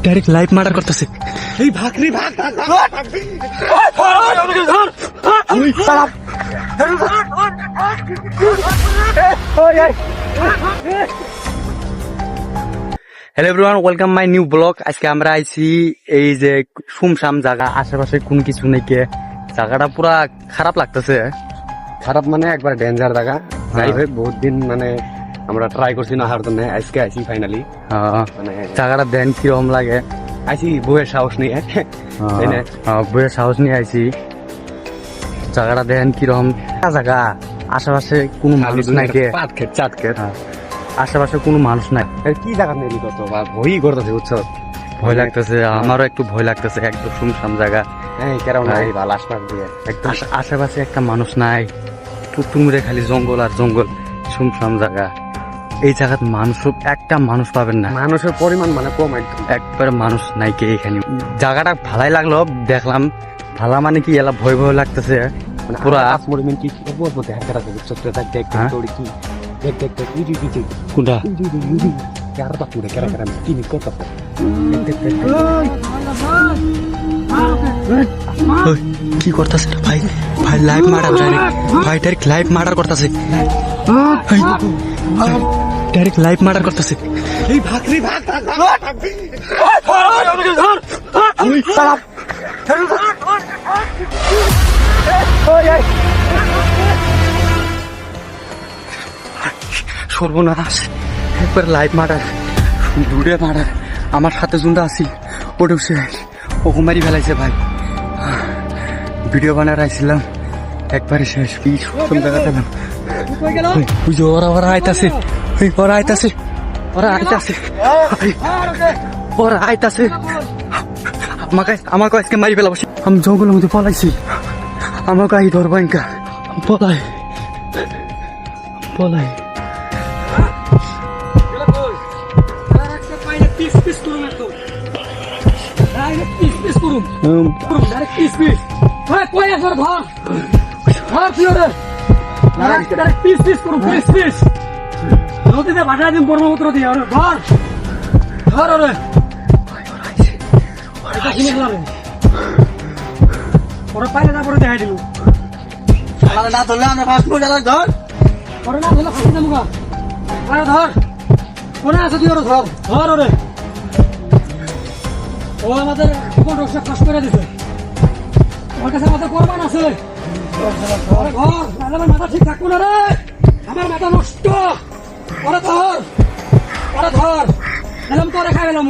Direct live murder করতেছে। এই ভাগ রে ভাগ ভাগ hello everyone, welcome my new blog. আজকে আমরা আইছি এই যে শুমশাম জায়গা, আশেপাশে কোন কিছু নেই, কে জায়গাটা পুরা খারাপ লাগতেছে। খারাপ মানে একবার ডেঞ্জার জায়গা। যাই হোক, বহুত দিন মানে আমরা ট্রাই করছি না হার জন্য, আজকে আইছি ফাইনালি। মানে জায়গাটা দেন কিরকম লাগে, আইছি বউয়ের সাহস নিয়ে, তাই না? বইয়ের সাহস নিয়ে আইছি। জায়গাটা দেন কিরকম জায়গা, আশেপাশে কোনো মানুষ নাই, কে পাট খেত চাট খেত, আশেপাশে কোনো মানুষ নাই। কি জায়গা নেই কত বা ভয়ই করতেছে, বুঝছো? ভয় লাগতেছে, আমারও একটু ভয় লাগতেছে। একদম শুনশাম জায়গা, হ্যাঁ কেরম নাই ভালো আশপাশ দিয়ে একদম আশেপাশে একটা মানুষ নাই, তুমরে খালি জঙ্গল আর জঙ্গল, শুনশাম জায়গা। এই জায়গাত মানুষ একটা মানুষ পাবেন না, মানুষের পরিমাণ মানে কম একদম, একবারে মানুষ নাই কে এখানে। জায়গাটা ভালাই লাগলো, দেখলাম ভালা মানে কি এলা ভয় ভয় লাগতেছে মানে পুরা। মরিমিন কি বলবো দেখা করাছে, বুঝছো? দেখ দেখ হ্যাঁ? তোর কি দেখ দেখ দেখ ইউজি ইউজি কোনটা কেরাটা পুরো কেরা কেরা তিনি কত দেখ দেখ ওই, কি করতেছে ভাই? ভাই লাইভ মার্ডার, ভাই ডাইরেক্ট লাইভ মার্ডার করতেছে, ডাইরেক্ট লাইভ মার্ডার করতেছে। এই ভাগ রে ভাগ সর্বনাশ, একবার লাইভ মার্ডার, দূরে মার্ডার। আমার সাথে জুনটা আসি ওটা ওকে মারি ফেলাইছে ভাই। ভিডিও বানায় রাখছিলাম, একবারে শেষ। কি সুন্দর দেখা পেলাম। ওরা আইতাছে, ওরা আইতাছে, ওরা আইতাছে, ওরা আইতাছে। আমাকে আজকে মারি ফেলাবো। আমি জঙ্গলের মধ্যে পলাইছি, আমাকে আই ধরবো। ইনকা পলাই পলাই নদীতে ভাষা দিন ব্রহ্মপুত্র দিয়ে ধর ধর ওরে ওরা পাইলে তারপরে দেখাই দিল না ধরলে আমরা ফার্স্ট ধর ওরা না ধরলে ফাঁসি দেবো। ধর কোনে আছে তুই, ওরা ধর ধর ওরে। ও আমাদের জীবন রক্ষা ফাঁস করে দিছে, ওর কাছে আমাদের কোরবান আছে। ঘর নাহলে আমার মাথা ঠিক থাকবো না রে, আমার মাথা নষ্ট। ওরা ধর নাহলে আমি তোরে খাই গেলাম।